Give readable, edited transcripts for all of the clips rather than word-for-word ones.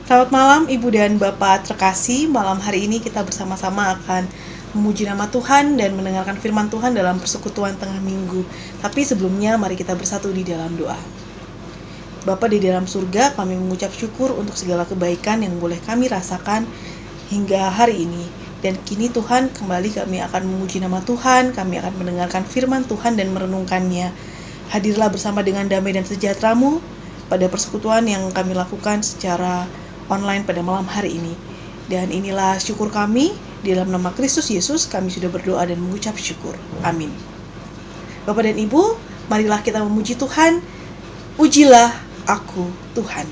Selamat malam Ibu dan Bapak terkasih. Malam hari ini kita bersama-sama akan memuji nama Tuhan dan mendengarkan firman Tuhan dalam persekutuan tengah minggu. Tapi sebelumnya mari kita bersatu di dalam doa. Bapa di dalam surga, kami mengucap syukur untuk segala kebaikan yang boleh kami rasakan hingga hari ini. Dan kini Tuhan, kembali kami akan memuji nama Tuhan, kami akan mendengarkan firman Tuhan dan merenungkannya. Hadirlah bersama dengan damai dan sejahtera-Mu pada persekutuan yang kami lakukan secara online pada malam hari ini. Dan inilah syukur kami, di dalam nama Kristus Yesus kami sudah berdoa dan mengucap syukur. Amin. Bapak dan Ibu, marilah kita memuji Tuhan. Ujilah aku Tuhan.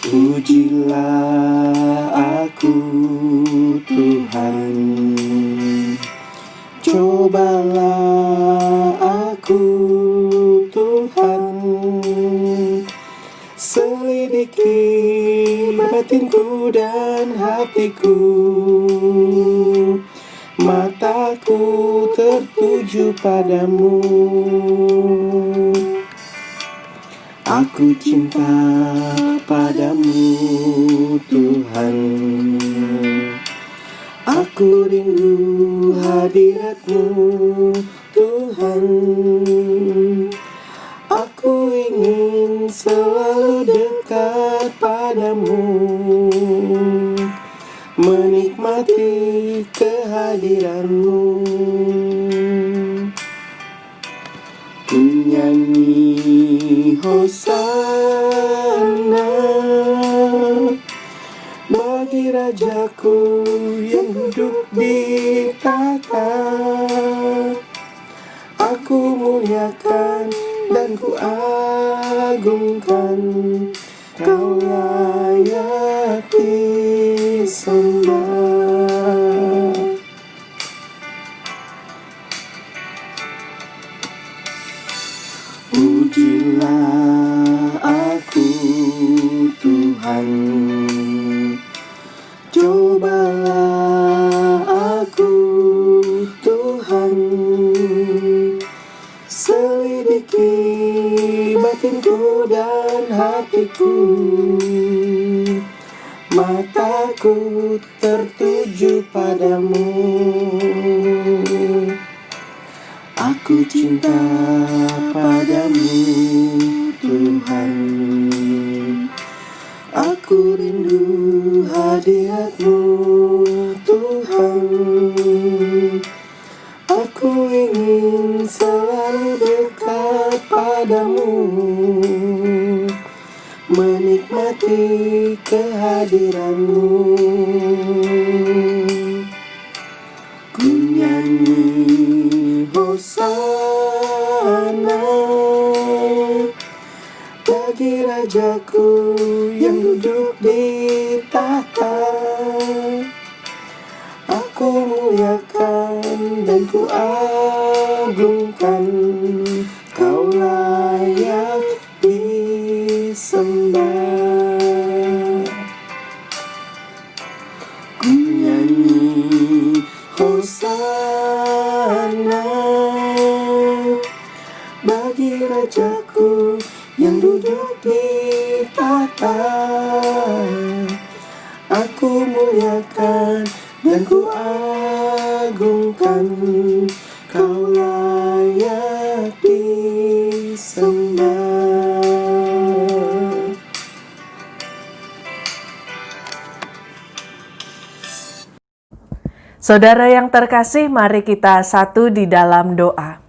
Ujilah aku Tuhan, cobalah aku Tuhan, selidiki batinku dan hatiku, mataku tertuju padamu. Aku cinta padamu Tuhan, aku rindu hadirat-Mu Tuhan, aku ingin selalu dekat padamu, menikmati kehadiran-Mu. Ku nyanyi Hosana bagi Rajaku yang duduk di tahta. Aku muliakan dan ku agungkan, Kau layak disembah. Ujilah aku Tuhan, cobalah aku Tuhan, selidiki batinku dan hatiku, mataku tertuju padamu. Aku cinta padamu Tuhan, aku rindu hadirat-Mu Tuhan, aku ingin selalu dekat padamu, menikmati kehadiran-Mu. Ku nyanyi Hosana bagi Rajaku yang duduk di tahta. Aku muliakan dan ku agungkan, Kau layak disembah. Ku nyanyi Hosana bagi Rajaku yang duduk di tahta. Aku muliakan dan ku agungkan, Kau layak disembah. Saudara yang terkasih, mari kita satu di dalam doa.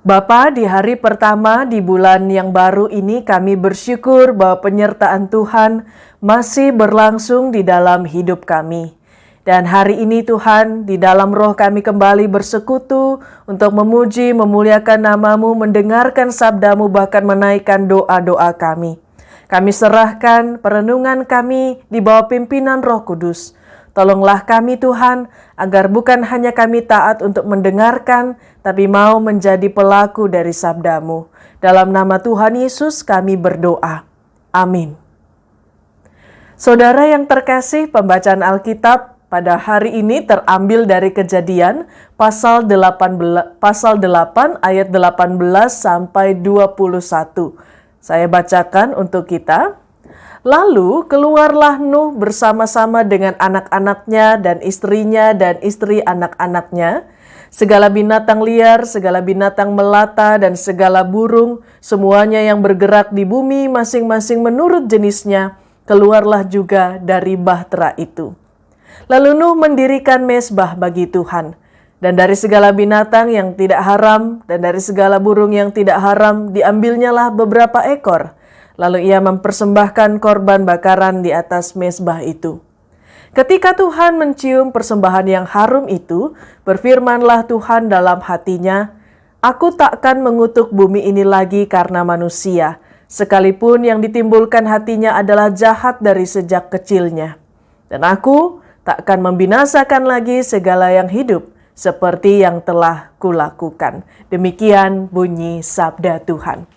Bapa, di hari pertama di bulan yang baru ini kami bersyukur bahwa penyertaan Tuhan masih berlangsung di dalam hidup kami. Dan hari ini Tuhan, di dalam roh kami kembali bersekutu untuk memuji, memuliakan nama-Mu, mendengarkan sabda-Mu, bahkan menaikkan doa-doa kami. Kami serahkan perenungan kami di bawah pimpinan Roh Kudus. Tolonglah kami Tuhan, agar bukan hanya kami taat untuk mendengarkan, tapi mau menjadi pelaku dari sabda-Mu. Dalam nama Tuhan Yesus kami berdoa. Amin. Saudara yang terkasih, pembacaan Alkitab pada hari ini terambil dari Kejadian pasal 8 ayat 18 sampai 21. Saya bacakan untuk kita. Lalu keluarlah Nuh bersama-sama dengan anak-anaknya dan istrinya dan istri anak-anaknya, segala binatang liar, segala binatang melata dan segala burung, semuanya yang bergerak di bumi masing-masing menurut jenisnya, keluarlah juga dari bahtera itu. Lalu Nuh mendirikan mezbah bagi Tuhan, dan dari segala binatang yang tidak haram dan dari segala burung yang tidak haram diambilnyalah beberapa ekor. Lalu ia mempersembahkan korban bakaran di atas mezbah itu. Ketika Tuhan mencium persembahan yang harum itu, berfirmanlah Tuhan dalam hatinya, "Aku takkan mengutuk bumi ini lagi karena manusia, sekalipun yang ditimbulkan hatinya adalah jahat dari sejak kecilnya. Dan aku takkan membinasakan lagi segala yang hidup, seperti yang telah kulakukan." Demikian bunyi sabda Tuhan.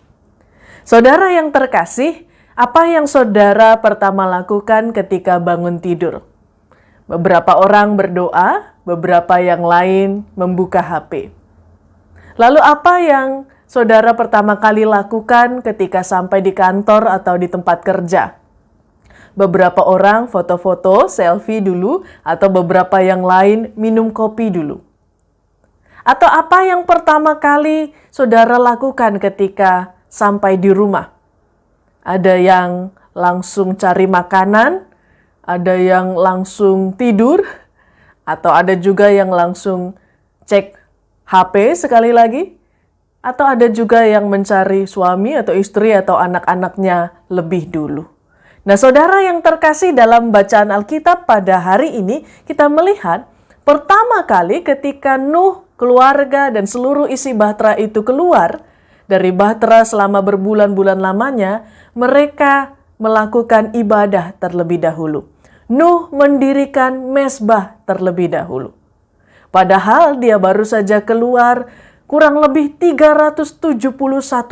Saudara yang terkasih, apa yang saudara pertama lakukan ketika bangun tidur? Beberapa orang berdoa, beberapa yang lain membuka HP. Lalu apa yang saudara pertama kali lakukan ketika sampai di kantor atau di tempat kerja? Beberapa orang foto-foto, selfie dulu, atau beberapa yang lain minum kopi dulu. Atau apa yang pertama kali saudara lakukan ketika sampai di rumah? Ada yang langsung cari makanan, ada yang langsung tidur, atau ada juga yang langsung cek HP sekali lagi, atau ada juga yang mencari suami atau istri atau anak-anaknya lebih dulu. Nah, saudara yang terkasih, dalam bacaan Alkitab pada hari ini kita melihat pertama kali ketika Nuh, keluarga, dan seluruh isi bahtera itu keluar dari bahtera selama berbulan-bulan lamanya, mereka melakukan ibadah terlebih dahulu. Nuh mendirikan mezbah terlebih dahulu. Padahal dia baru saja keluar, kurang lebih 371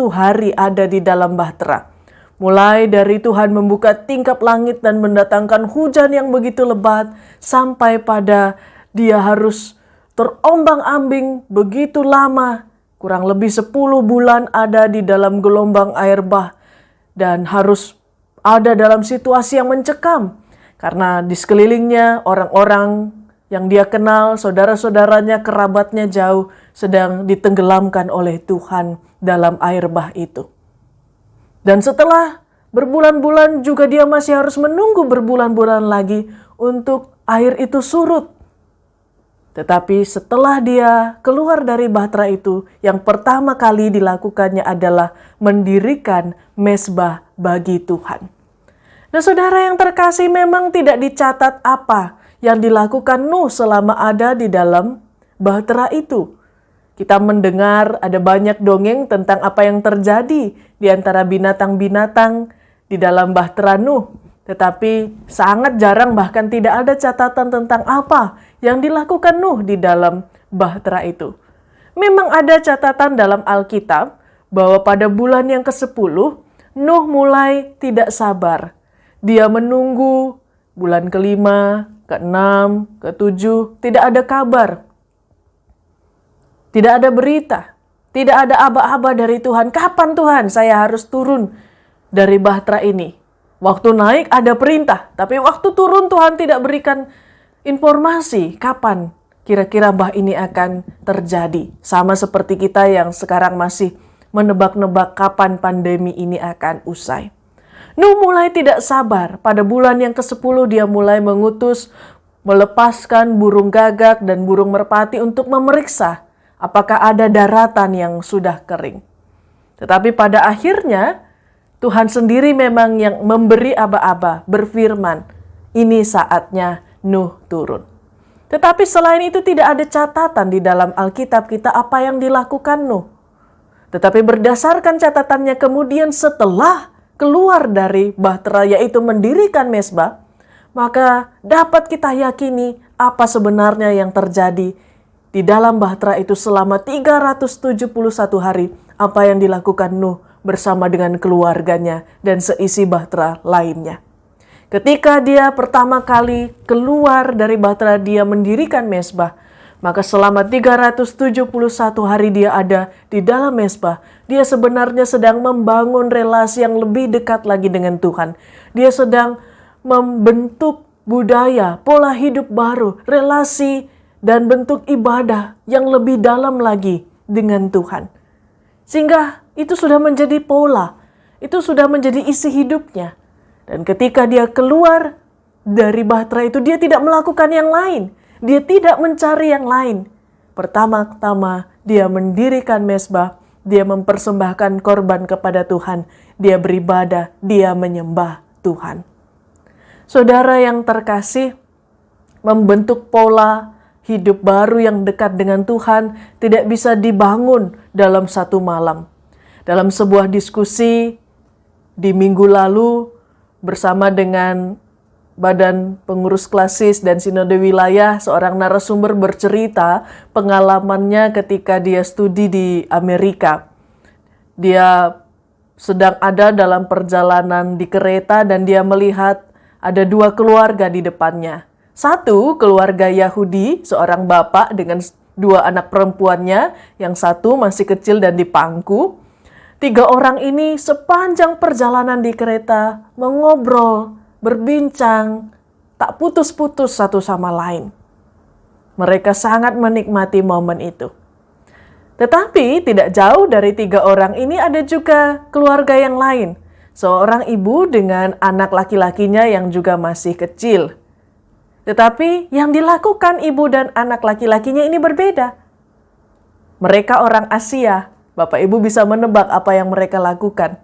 hari ada di dalam bahtera. Mulai dari Tuhan membuka tingkap langit dan mendatangkan hujan yang begitu lebat, sampai pada dia harus terombang-ambing begitu lama, kurang lebih 10 bulan ada di dalam gelombang air bah dan harus ada dalam situasi yang mencekam karena di sekelilingnya orang-orang yang dia kenal, saudara-saudaranya, kerabatnya jauh sedang ditenggelamkan oleh Tuhan dalam air bah itu. Dan setelah berbulan-bulan juga dia masih harus menunggu berbulan-bulan lagi untuk air itu surut. Tetapi setelah dia keluar dari bahtera itu, yang pertama kali dilakukannya adalah mendirikan mezbah bagi Tuhan. Nah, saudara yang terkasih, memang tidak dicatat apa yang dilakukan Nuh selama ada di dalam bahtera itu. Kita mendengar ada banyak dongeng tentang apa yang terjadi di antara binatang-binatang di dalam bahtera Nuh. Tetapi sangat jarang, bahkan tidak ada catatan tentang apa yang dilakukan Nuh di dalam bahtera itu. Memang ada catatan dalam Alkitab bahwa pada bulan yang ke-10, Nuh mulai tidak sabar. Dia menunggu bulan ke-5, ke-6, ke-7, tidak ada kabar. Tidak ada berita, tidak ada aba-aba dari Tuhan. Kapan Tuhan saya harus turun dari bahtera ini? Waktu naik ada perintah, tapi waktu turun Tuhan tidak berikan informasi kapan kira-kira bah ini akan terjadi. Sama seperti kita yang sekarang masih menebak-nebak kapan pandemi ini akan usai. Nuh mulai tidak sabar. Pada bulan yang ke-10 dia mulai mengutus, melepaskan burung gagak dan burung merpati untuk memeriksa apakah ada daratan yang sudah kering. Tetapi pada akhirnya Tuhan sendiri memang yang memberi aba-aba, berfirman, ini saatnya Nuh turun. Tetapi selain itu tidak ada catatan di dalam Alkitab kita apa yang dilakukan Nuh. Tetapi berdasarkan catatannya kemudian setelah keluar dari bahtera, yaitu mendirikan mezbah, maka dapat kita yakini apa sebenarnya yang terjadi di dalam bahtera itu selama 371 hari, apa yang dilakukan Nuh bersama dengan keluarganya dan seisi bahtera lainnya. Ketika dia pertama kali keluar dari bahtera, dia mendirikan mezbah, maka selama 371 hari dia ada di dalam mezbah, dia sebenarnya sedang membangun relasi yang lebih dekat lagi dengan Tuhan. Dia sedang membentuk budaya, pola hidup baru, relasi dan bentuk ibadah yang lebih dalam lagi dengan Tuhan. Sehingga itu sudah menjadi pola, itu sudah menjadi isi hidupnya. Dan ketika dia keluar dari bahtera itu, dia tidak melakukan yang lain. Dia tidak mencari yang lain. Pertama-tama dia mendirikan mezbah, dia mempersembahkan korban kepada Tuhan, dia beribadah, dia menyembah Tuhan. Saudara yang terkasih, membentuk pola hidup baru yang dekat dengan Tuhan tidak bisa dibangun dalam satu malam. Dalam sebuah diskusi di minggu lalu bersama dengan Badan Pengurus Klasis dan Sinode Wilayah, seorang narasumber bercerita pengalamannya ketika dia studi di Amerika. Dia sedang ada dalam perjalanan di kereta dan dia melihat ada dua keluarga di depannya. Satu, keluarga Yahudi, seorang bapak dengan dua anak perempuannya, yang satu masih kecil dan di pangku. 3 orang ini sepanjang perjalanan di kereta mengobrol, berbincang, tak putus-putus satu sama lain. Mereka sangat menikmati momen itu. Tetapi tidak jauh dari 3 orang ini ada juga keluarga yang lain. Seorang ibu dengan anak laki-lakinya yang juga masih kecil. Tetapi yang dilakukan ibu dan anak laki-lakinya ini berbeda. Mereka orang Asia. Bapak Ibu bisa menebak apa yang mereka lakukan.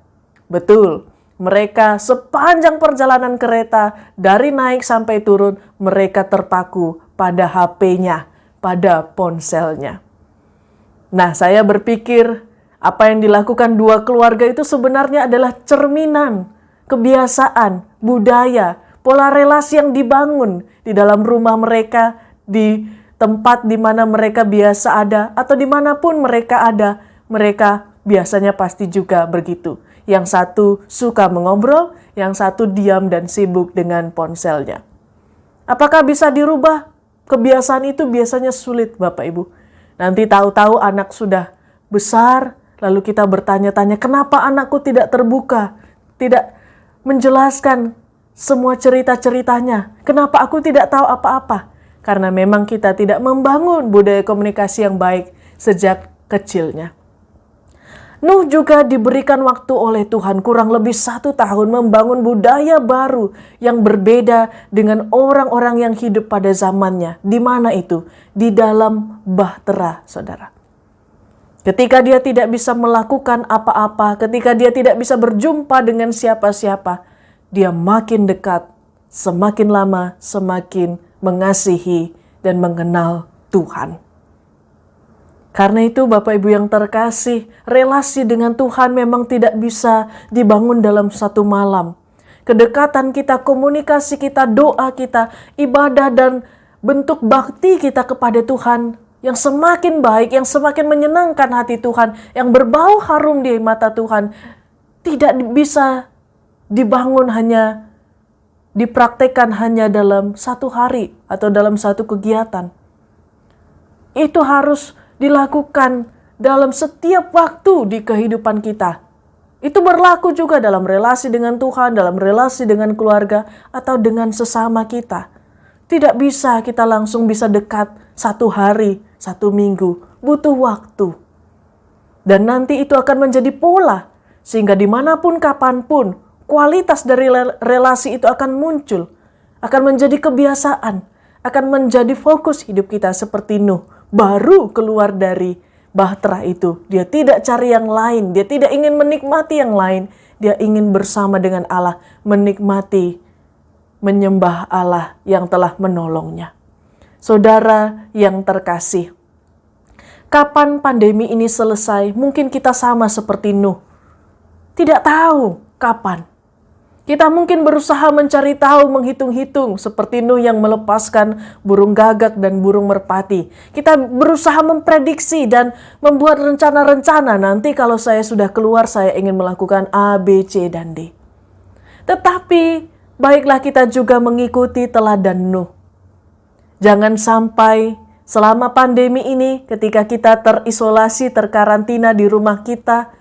Betul, mereka sepanjang perjalanan kereta dari naik sampai turun, mereka terpaku pada HP-nya, pada ponselnya. Nah, saya berpikir apa yang dilakukan dua keluarga itu sebenarnya adalah cerminan, kebiasaan, budaya, pola relasi yang dibangun di dalam rumah mereka, di tempat di mana mereka biasa ada, atau dimanapun mereka ada, mereka biasanya pasti juga begitu. Yang satu suka mengobrol, yang satu diam dan sibuk dengan ponselnya. Apakah bisa dirubah? Kebiasaan itu biasanya sulit, Bapak Ibu. Nanti tahu-tahu anak sudah besar, lalu kita bertanya-tanya, kenapa anakku tidak terbuka, tidak menjelaskan semua cerita-ceritanya. Kenapa aku tidak tahu apa-apa? Karena memang kita tidak membangun budaya komunikasi yang baik sejak kecilnya. Nuh juga diberikan waktu oleh Tuhan kurang lebih 1 tahun membangun budaya baru yang berbeda dengan orang-orang yang hidup pada zamannya. Di mana itu? Di dalam bahtera, saudara. Ketika dia tidak bisa melakukan apa-apa, ketika dia tidak bisa berjumpa dengan siapa-siapa, dia makin dekat, semakin lama semakin mengasihi dan mengenal Tuhan. Karena itu Bapak Ibu yang terkasih, relasi dengan Tuhan memang tidak bisa dibangun dalam satu malam. Kedekatan kita, komunikasi kita, doa kita, ibadah dan bentuk bakti kita kepada Tuhan yang semakin baik, yang semakin menyenangkan hati Tuhan, yang berbau harum di mata Tuhan, tidak bisa dibangun hanya, dipraktekkan hanya dalam 1 hari atau dalam satu kegiatan. Itu harus dilakukan dalam setiap waktu di kehidupan kita. Itu berlaku juga dalam relasi dengan Tuhan, dalam relasi dengan keluarga, atau dengan sesama kita. Tidak bisa kita langsung bisa dekat 1 hari, 1 minggu. Butuh waktu. Dan nanti itu akan menjadi pola, sehingga dimanapun, kapanpun, kualitas dari relasi itu akan muncul, akan menjadi kebiasaan, akan menjadi fokus hidup kita seperti Nuh. Baru keluar dari bahtera itu, dia tidak cari yang lain, dia tidak ingin menikmati yang lain, dia ingin bersama dengan Allah, menikmati, menyembah Allah yang telah menolongnya. Saudara yang terkasih, kapan pandemi ini selesai? Mungkin kita sama seperti Nuh, tidak tahu kapan. Kita mungkin berusaha mencari tahu, menghitung-hitung seperti Nuh yang melepaskan burung gagak dan burung merpati. Kita berusaha memprediksi dan membuat rencana-rencana, nanti kalau saya sudah keluar saya ingin melakukan A, B, C, dan D. Tetapi baiklah kita juga mengikuti teladan Nuh. Jangan sampai selama pandemi ini ketika kita terisolasi, terkarantina di rumah kita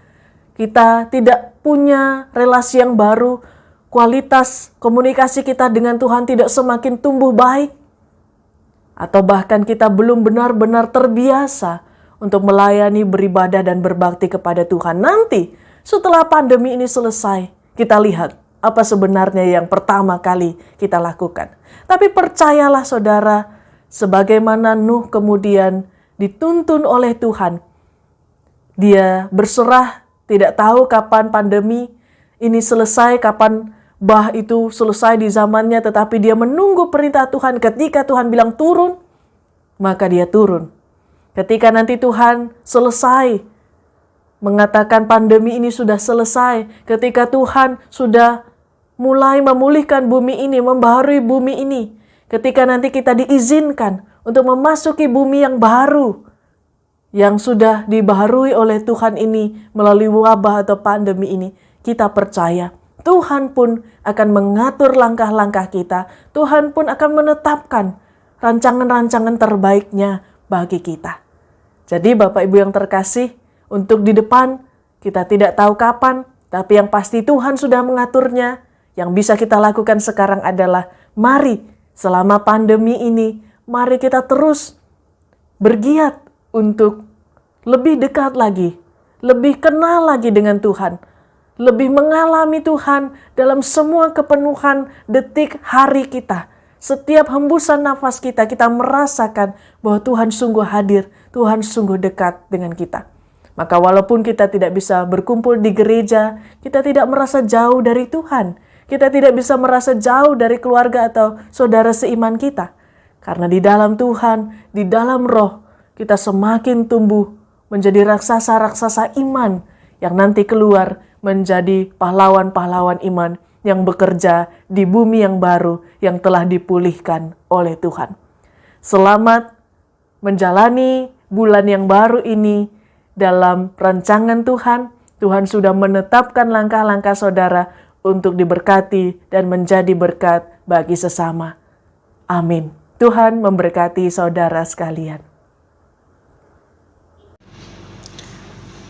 tidak punya relasi yang baru, kualitas komunikasi kita dengan Tuhan tidak semakin tumbuh baik, atau bahkan kita belum benar-benar terbiasa untuk melayani, beribadah, dan berbakti kepada Tuhan. Nanti setelah pandemi ini selesai, kita lihat apa sebenarnya yang pertama kali kita lakukan. Tapi percayalah saudara, sebagaimana Nuh kemudian dituntun oleh Tuhan, dia berserah, tidak tahu kapan pandemi ini selesai, kapan bah itu selesai di zamannya, tetapi dia menunggu perintah Tuhan. Ketika Tuhan bilang turun, maka dia turun. Ketika nanti Tuhan selesai mengatakan pandemi ini sudah selesai, ketika Tuhan sudah mulai memulihkan bumi ini, membaharui bumi ini, ketika nanti kita diizinkan untuk memasuki bumi yang baru, yang sudah dibaharui oleh Tuhan ini melalui wabah atau pandemi ini, kita percaya Tuhan pun akan mengatur langkah-langkah kita. Tuhan pun akan menetapkan rancangan-rancangan terbaiknya bagi kita. Jadi Bapak Ibu yang terkasih, untuk di depan kita tidak tahu kapan, tapi yang pasti Tuhan sudah mengaturnya. Yang bisa kita lakukan sekarang adalah mari selama pandemi ini, mari kita terus bergiat untuk lebih dekat lagi, lebih kenal lagi dengan Tuhan, lebih mengalami Tuhan dalam semua kepenuhan detik hari kita. Setiap hembusan nafas kita, kita merasakan bahwa Tuhan sungguh hadir, Tuhan sungguh dekat dengan kita. Maka walaupun kita tidak bisa berkumpul di gereja, kita tidak merasa jauh dari Tuhan. Kita tidak bisa merasa jauh dari keluarga atau saudara seiman kita. Karena di dalam Tuhan, di dalam Roh, kita semakin tumbuh menjadi raksasa-raksasa iman yang nanti keluar menjadi pahlawan-pahlawan iman yang bekerja di bumi yang baru yang telah dipulihkan oleh Tuhan. Selamat menjalani bulan yang baru ini dalam rancangan Tuhan. Tuhan sudah menetapkan langkah-langkah saudara untuk diberkati dan menjadi berkat bagi sesama. Amin. Tuhan memberkati saudara sekalian.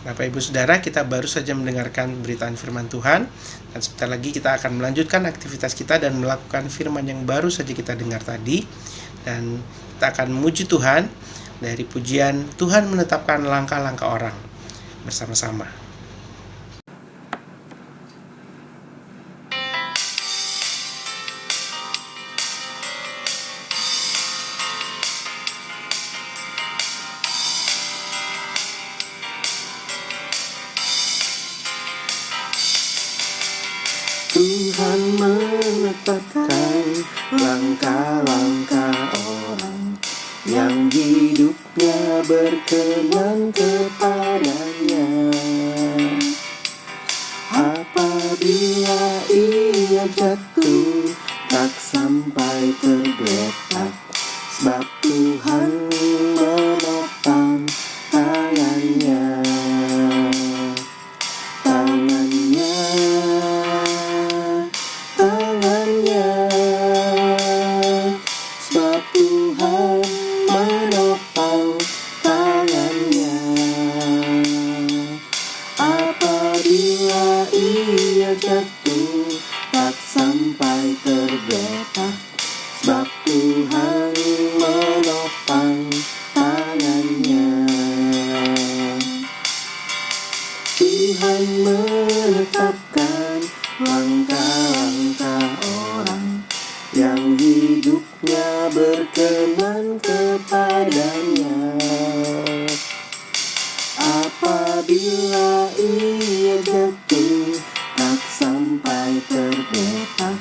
Bapak Ibu Saudara, kita baru saja mendengarkan beritaan firman Tuhan, dan sebentar lagi kita akan melanjutkan aktivitas kita dan melakukan firman yang baru saja kita dengar tadi. Dan kita akan memuji Tuhan dari pujian Tuhan menetapkan langkah-langkah orang bersama-sama. Tuhan menetapkan langkah-langkah orang yang hidupnya berkenan kepadanya. Apabila ia jatuh, tak sampai tergeletak, sebab Tuhan menopang tangannya. Sebab Tuhan menopang tangannya. Apabila ia jatuh, tak sampai tergeletak, sebab Tuhan menopang tangannya. Tuhan menetapkan langkah-langkah orang yang hidupnya berkenan kepadanya. Apabila ia jatuh, tak sampai tergeletak,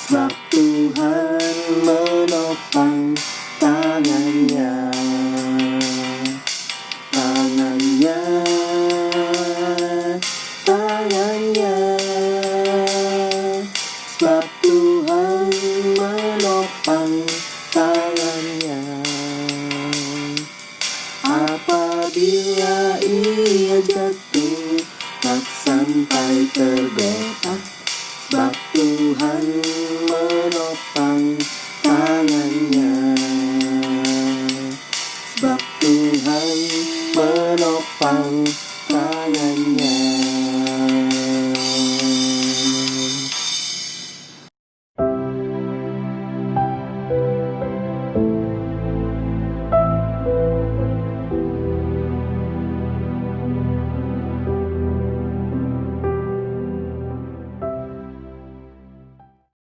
sebab Tuhan menopang tangannya. Tangannya, sampai tergeletak. Sebab Tuhan menopang tangannya. Sebab Tuhan menopang